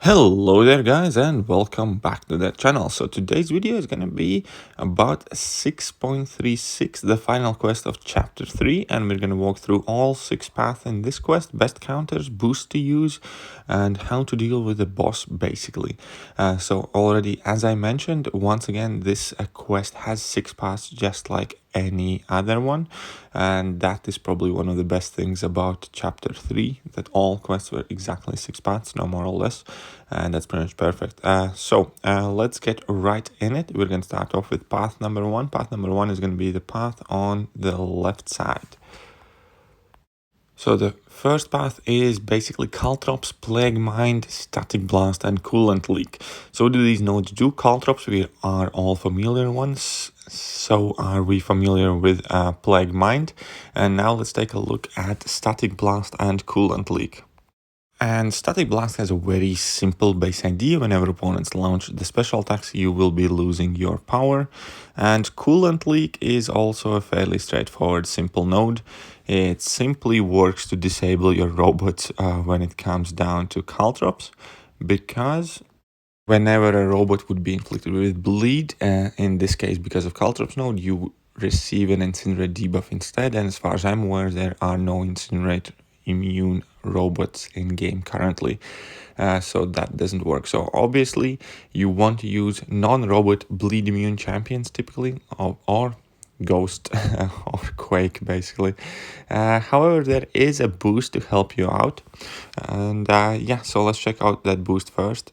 Hello there guys and welcome back to the channel. So today's video is going to be about 6.36, the final quest of chapter 3, and we're going to walk through all 6 paths in this quest, best counters, boosts to use, and how to deal with the boss basically. So already, as I mentioned, once again this quest has 6 paths just like any other one, and that is probably one of the best things about chapter 3, that all quests were exactly 6 paths, no more or less, and that's pretty much perfect. So let's get right in it. We're going to start off with path number 1. Path number 1 is going to be the path on the left side. So the first path is basically Caltrops, Plague Mind, Static Blast, and Coolant Leak. So what do these nodes do? Caltrops, we are all familiar ones. So are we familiar with Plague Mind? And now let's take a look at Static Blast and Coolant Leak. And Static Blast has a very simple base idea. Whenever opponents launch the special attacks, you will be losing your power. And Coolant Leak is also a fairly straightforward, simple node. It simply works to disable your robots when it comes down to Caltrops, because whenever a robot would be inflicted with bleed, in this case because of Caltrops node, you receive an Incinerate debuff instead. And as far as I'm aware, there are no Incinerate immune robots in game currently, so that doesn't work. So obviously you want to use non-robot bleed immune champions typically, or Ghost or Quake basically. However, there is a boost to help you out, and yeah, so let's check out that boost first.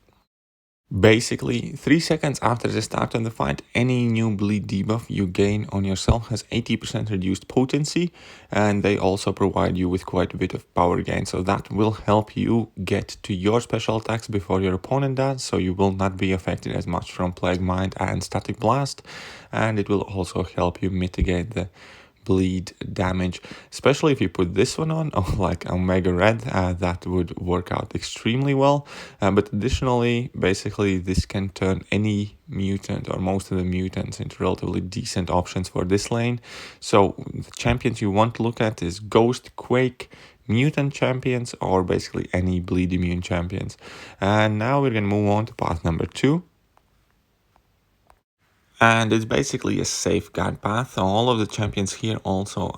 Basically, 3 seconds after the start of the fight, any new bleed debuff you gain on yourself has 80% reduced potency, and they also provide you with quite a bit of power gain. So that will help you get to your special attacks before your opponent does, so you will not be affected as much from Plague Mind and Static Blast, and it will also help you mitigate the bleed damage, especially if you put this one on, or like Omega Red, that would work out extremely well. But additionally, basically this can turn any mutant or most of the mutants into relatively decent options for this lane. So the champions you want to look at is Ghost, Quake, mutant champions, or basically any bleed immune champions. And now we're going to move on to path number 2. And it's basically a safeguard path. So all of the champions here also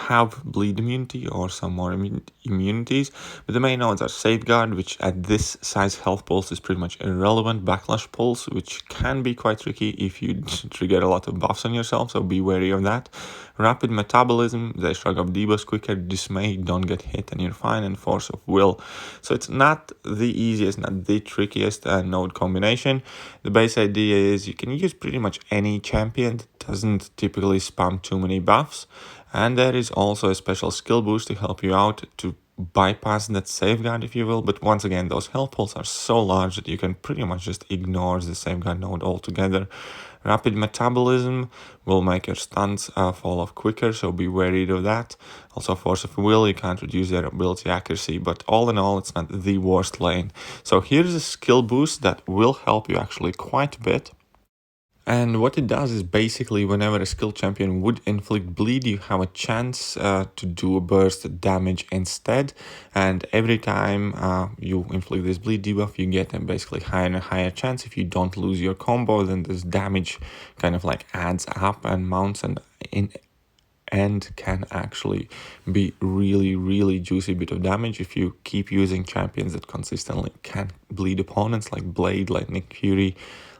have bleed immunity or some more immunities, but the main nodes are safeguard, which at this size health pulse is pretty much irrelevant, backlash pulse, which can be quite tricky if you trigger a lot of buffs on yourself, so be wary of that. Rapid metabolism, they shrug off debuffs quicker, dismay, don't get hit and you're fine, and force of will. So it's not the easiest, not the trickiest node combination. The base idea is you can use pretty much any champion that doesn't typically spam too many buffs, and there is also a special skill boost to help you out to bypass that safeguard, if you will. But once again, those health pools are so large that you can pretty much just ignore the safeguard node altogether. Rapid metabolism will make your stuns fall off quicker, so be wary of that. Also force of will, you can't reduce their ability accuracy, but all in all, it's not the worst lane. So here's a skill boost that will help you actually quite a bit. And what it does is basically whenever a skill champion would inflict bleed, you have a chance to do a burst damage instead. And every time you inflict this bleed debuff, you get a basically higher and higher chance. If you don't lose your combo, then this damage kind of like adds up and mounts, and can actually be really juicy bit of damage if you keep using champions that consistently can bleed opponents, like Blade, like Nick Fury,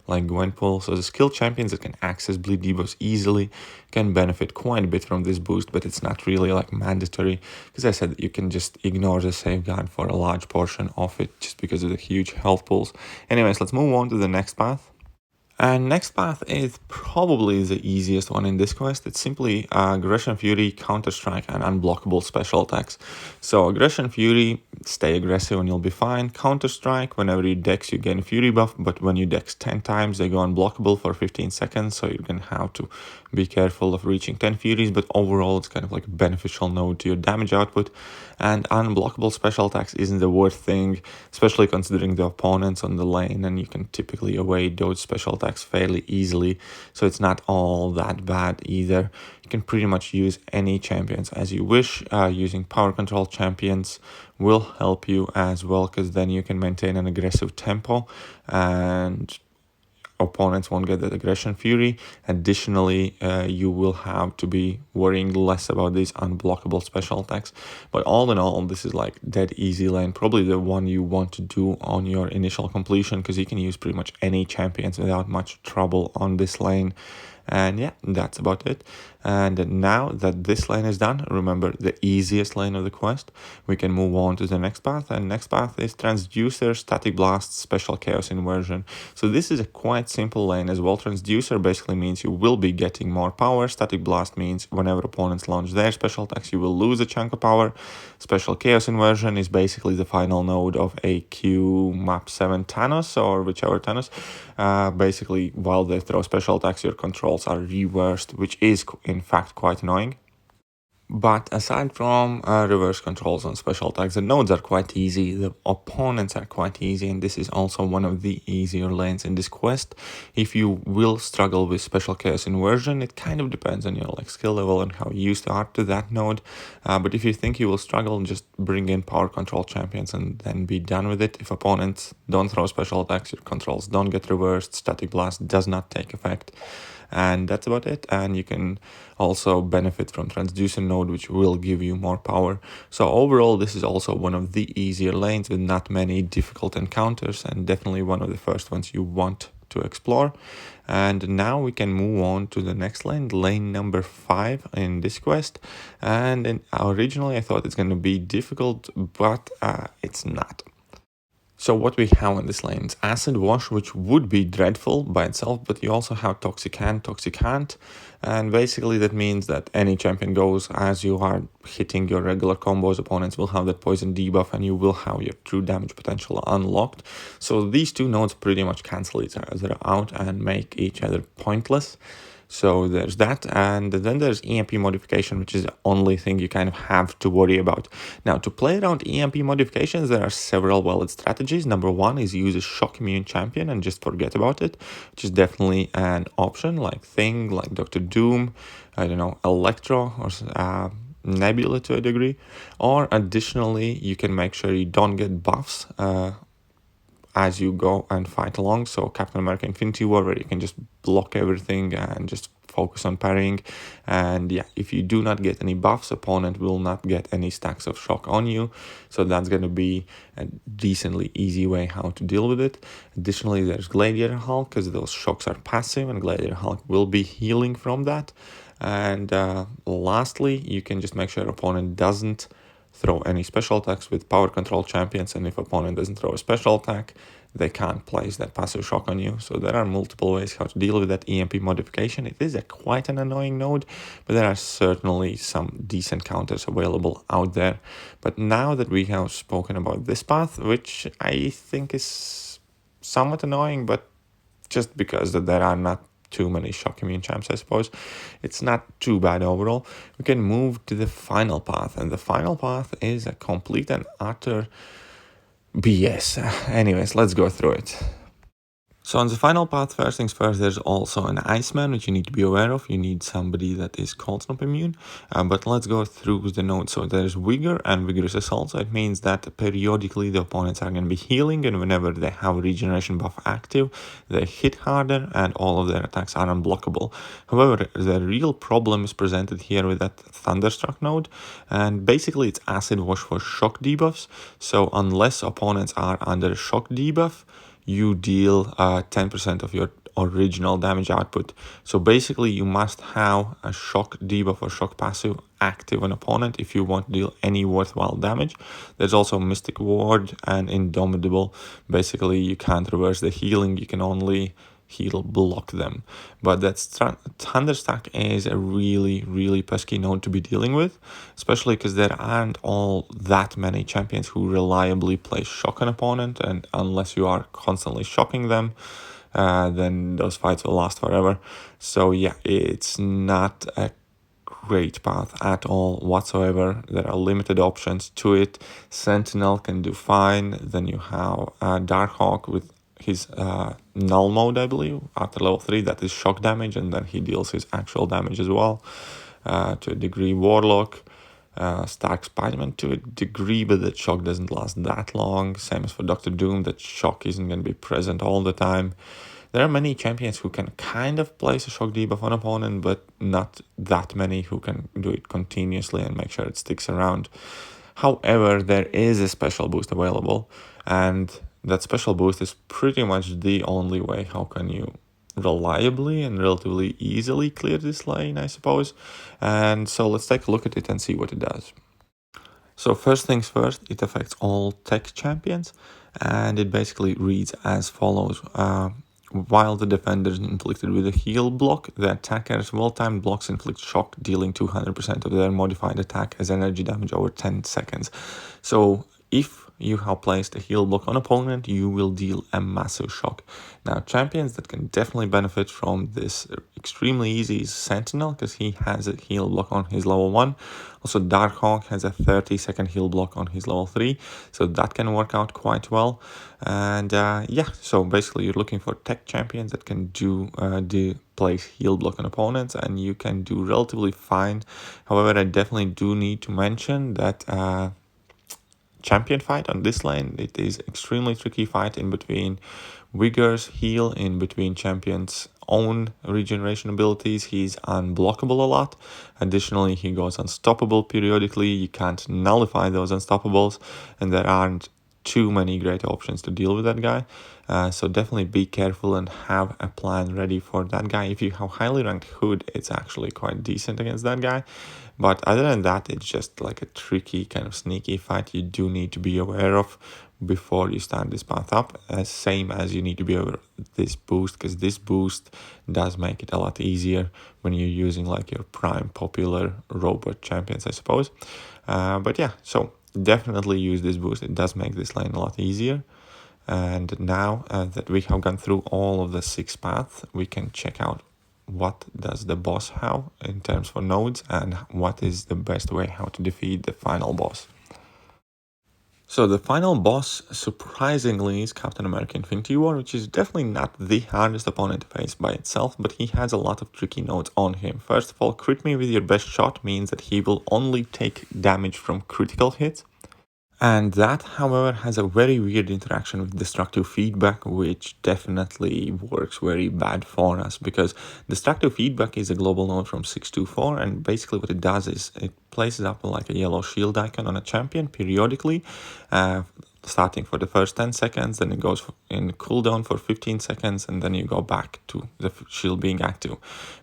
like Gwenpool. So the skill champions that can access bleed debuffs easily can benefit quite a bit from this boost, but it's not really like mandatory, because I said that you can just ignore the safeguard for a large portion of it just because of the huge health pools. Anyways, let's move on to the next path. And next path is probably the easiest one in this quest. It's simply Aggression Fury, Counter Strike, and Unblockable special attacks. So Aggression Fury, stay aggressive and you'll be fine. Counter Strike, whenever you dex you gain a Fury buff, but when you dex 10 times they go unblockable for 15 seconds, so you're going to have to be careful of reaching 10 Furies, but overall it's kind of like a beneficial node to your damage output. And unblockable special attacks isn't the worst thing, especially considering the opponents on the lane, and you can typically evade those special attacks attacks fairly easily, so it's not all that bad either. You can pretty much use any champions as you wish. Using power control champions will help you as well, because then you can maintain an aggressive tempo and opponents won't get that aggression fury. Additionally, you will have to be worrying less about these unblockable special attacks. But all in all, this is like dead easy lane, probably the one you want to do on your initial completion, because you can use pretty much any champions without much trouble on this lane. And yeah, that's about it. And now that this lane is done, remember the easiest lane of the quest, we can move on to the next path. And next path is Transducer, Static Blast, Special Chaos Inversion. So this is a quite simple lane as well. Transducer basically means you will be getting more power. Static Blast means whenever opponents launch their special attacks, you will lose a chunk of power. Special Chaos Inversion is basically the final node of AQ map 7 Thanos, or whichever Thanos. Basically, while they throw special attacks, your controls are reversed, which is in fact quite annoying. But aside from reverse controls on special attacks, the nodes are quite easy, the opponents are quite easy, and this is also one of the easier lanes in this quest. If you will struggle with Special Chaos Inversion, it kind of depends on your skill level and how used you are to that node. But if you think you will struggle, just bring in power control champions and then be done with it. If opponents don't throw special attacks, your controls don't get reversed, Static Blast does not take effect. And that's about it. And you can also benefit from Transducer node, which will give you more power. So overall, this is also one of the easier lanes with not many difficult encounters, and definitely one of the first ones you want to explore. And now we can move on to the next lane, lane number 5 in this quest. And originally I thought it's going to be difficult, but it's not. So what we have on this lane is Acid Wash, which would be dreadful by itself, but you also have Toxicant, and basically that means that any champion goes as you are hitting your regular combos, opponents will have that poison debuff and you will have your true damage potential unlocked. So these two nodes pretty much cancel each other out and make each other pointless. So there's that, and then there's EMP modification, which is the only thing you kind of have to worry about. Now, to play around EMP modifications, there are several valid strategies. Number one is use a shock immune champion and just forget about it, which is definitely an option, like Thing, like Dr. Doom, I don't know, Electro, or Nebula to a degree. Or additionally, you can make sure you don't get buffs as you go and fight along. So Captain America Infinity War, where you can just block everything and just focus on parrying. And yeah, if you do not get any buffs, opponent will not get any stacks of shock on you. So that's going to be a decently easy way how to deal with it. Additionally, there's Gladiator Hulk, because those shocks are passive and Gladiator Hulk will be healing from that. And lastly, you can just make sure opponent doesn't throw any special attacks with power control champions, and if opponent doesn't throw a special attack, they can't place that passive shock on you. So there are multiple ways how to deal with that EMP modification. It is quite an annoying node, but there are certainly some decent counters available out there. But now that we have spoken about this path, which I think is somewhat annoying, but just because that there are not too many shock immune champs, I suppose, it's not too bad overall. We can move to the final path, and the final path is a complete and utter BS. Anyways, let's go through it. So on the final path, first things first, there's also an Iceman, which you need to be aware of. You need somebody that is cold snap immune. But let's go through the nodes. So there's Vigor and Vigorous Assault. So it means that periodically the opponents are going to be healing, and whenever they have a regeneration buff active, they hit harder and all of their attacks are unblockable. However, the real problem is presented here with that Thunderstruck node. And basically it's Acid Wash for shock debuffs. So unless opponents are under a shock debuff, you deal 10% of your original damage output. So basically you must have a shock debuff or shock passive active on opponent if you want to deal any worthwhile damage. There's also Mystic Ward and Indomitable. Basically you can't reverse the healing, you can only he'll block them. But that Thunderstruck is a really pesky node to be dealing with, especially because there aren't all that many champions who reliably play shock an opponent, and unless you are constantly shocking them, then those fights will last forever. So yeah, it's not a great path at all whatsoever. There are limited options to it. Sentinel can do fine. Then you have Darkhawk with his null mode, I believe, after level 3. That is shock damage, and then he deals his actual damage as well. To a degree, Warlock. Stark Spider-Man to a degree, but that shock doesn't last that long. Same as for Doctor Doom, that shock isn't going to be present all the time. There are many champions who can kind of place a shock debuff on opponent, but not that many who can do it continuously and make sure it sticks around. However, there is a special boost available, and that special boost is pretty much the only way how can you reliably and relatively easily clear this lane, I suppose. And so let's take a look at it and see what it does. So first things first, it affects all tech champions, and it basically reads as follows. While the defender is inflicted with a heal block, the attacker's well-timed blocks inflict shock, dealing 200% of their modified attack as energy damage over 10 seconds. So if you have placed a heal block on opponent, you will deal a massive shock. Now, champions that can definitely benefit from this extremely easy is Sentinel, because he has a heal block on his level 1. Also, Darkhawk has a 30-second heal block on his level 3, so that can work out quite well. And yeah, so basically you're looking for tech champions that can do place heal block on opponents, and you can do relatively fine. However, I definitely do need to mention that champion fight on this lane, it is extremely tricky fight in between Vigor's heal, in between champions' own regeneration abilities. He's unblockable a lot. Additionally, he goes unstoppable periodically. You can't nullify those unstoppables, and there aren't too many great options to deal with that guy. So definitely be careful and have a plan ready for that guy. If you have highly ranked Hood, it's actually quite decent against that guy. But other than that, it's just like a tricky kind of sneaky fight you do need to be aware of before you start this path up. Same as you need to be aware of this boost, because this boost does make it a lot easier when you're using like your prime popular robot champions, I suppose. But yeah, so definitely use this boost. It does make this lane a lot easier. And now that we have gone through all of the 6 paths, we can check out what does the boss have in terms for nodes and what is the best way how to defeat the final boss. So the final boss, surprisingly, is Captain America Infinity War, which is definitely not the hardest opponent to face by itself, but he has a lot of tricky nodes on him. First of all, crit me with your best shot means that he will only take damage from critical hits. And that, however, has a very weird interaction with destructive feedback, which definitely works very bad for us, because destructive feedback is a global node from 624, and basically what it does is it places up like a yellow shield icon on a champion periodically, starting for the first 10 seconds, then it goes in cooldown for 15 seconds, and then you go back to the shield being active.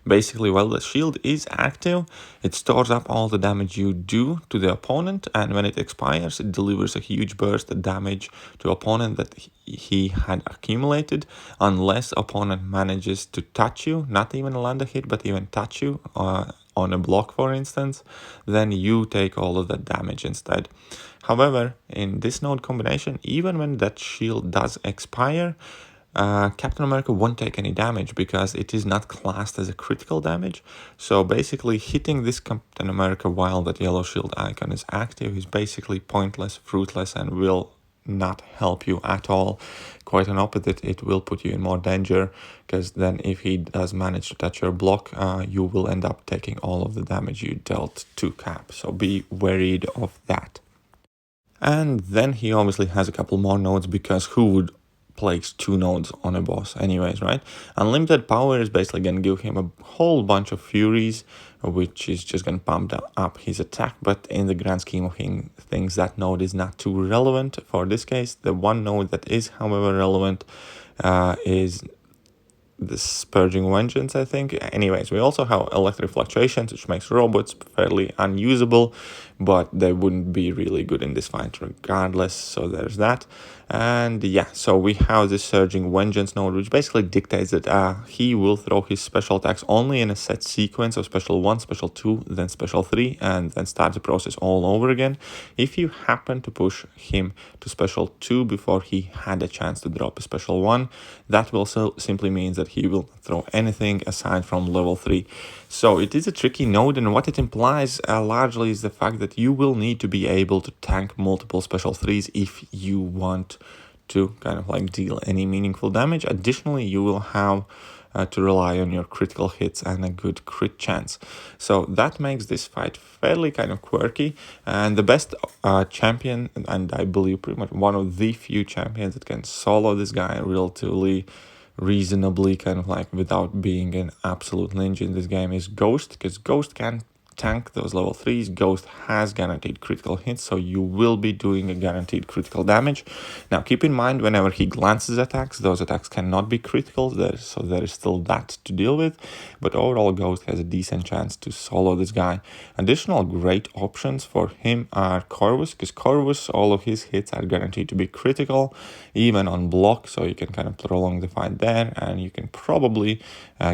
Basically, while the shield is active, it stores up all the damage you do to the opponent, and when it expires, it delivers a huge burst of damage to opponent that he had accumulated, unless opponent manages to touch you, not even land a hit, but even touch you on a block, for instance, then you take all of that damage instead. However, in this node combination, even when that shield does expire, Captain America won't take any damage because it is not classed as a critical damage. So basically hitting this Captain America while that yellow shield icon is active is basically pointless, fruitless, and will not help you at all. Quite an opposite, it will put you in more danger, because then if he does manage to touch your block, you will end up taking all of the damage you dealt to Cap. So be worried of that. And then he obviously has a couple more nodes, because who would place 2 nodes on a boss anyways, right? Unlimited power is basically going to give him a whole bunch of furies, which is just going to pump up his attack, but in the grand scheme of things, that node is not too relevant for this case. The one node that is, however, relevant is this Purging Vengeance, I think. Anyways, we also have Electric Fluctuations, which makes robots fairly unusable, but they wouldn't be really good in this fight regardless, so there's that. And yeah, so we have this Surging Vengeance node, which basically dictates that he will throw his special attacks only in a set sequence of Special 1, Special 2, then Special 3, and then start the process all over again. If you happen to push him to Special 2 before he had a chance to drop a Special 1, that will simply means that he will throw anything aside from level 3. So it is a tricky node, and what it implies largely is the fact that you will need to be able to tank multiple Special 3s if you want to kind of like deal any meaningful damage. Additionally, you will have to rely on your critical hits and a good crit chance. So that makes this fight fairly kind of quirky, and the best champion, and I believe pretty much one of the few champions that can solo this guy relatively reasonably, kind of like without being an absolute ninja in this game, is Ghost, because Ghost can tank those level 3s. Ghost has guaranteed critical hits, so you will be doing a guaranteed critical damage. Now keep in mind, whenever he glances attacks, those attacks cannot be critical, so there is still that to deal with, but overall Ghost has a decent chance to solo this guy. Additional great options for him are Corvus, because Corvus, all of his hits are guaranteed to be critical, even on block, so you can kind of prolong the fight there, and you can probably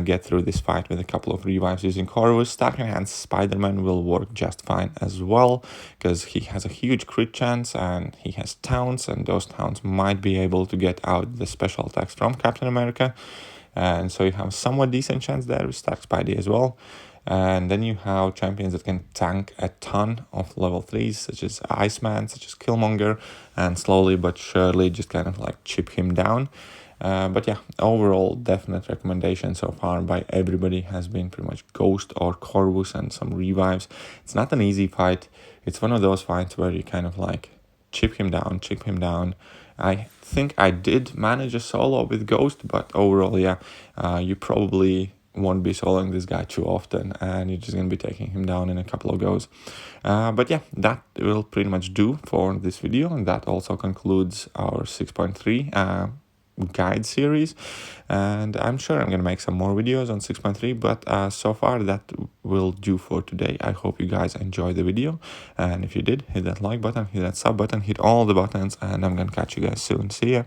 get through this fight with a couple of revives using Corvus. Stacking Hands Spider-Man will work just fine as well, because he has a huge crit chance and he has taunts, and those taunts might be able to get out the special attacks from Captain America, and so you have somewhat decent chance there with Stack Spidey as well. And then you have champions that can tank a ton of level 3s, such as Iceman, such as Killmonger, and slowly but surely just kind of like chip him down. But yeah, overall definite recommendation so far by everybody has been pretty much Ghost or Corvus and some revives. It's not an easy fight. It's one of those fights where you kind of like chip him down. I think I did manage a solo with Ghost, but overall, yeah, you probably won't be soloing this guy too often, and you're just going to be taking him down in a couple of goes. But yeah, that will pretty much do for this video, and that also concludes our 6.3 guide series, and I'm sure I'm going to make some more videos on 6.3, but so far that will do for today. I hope you guys enjoyed the video, and if you did, hit that like button, hit that sub button, hit all the buttons, and I'm going to catch you guys soon. See ya.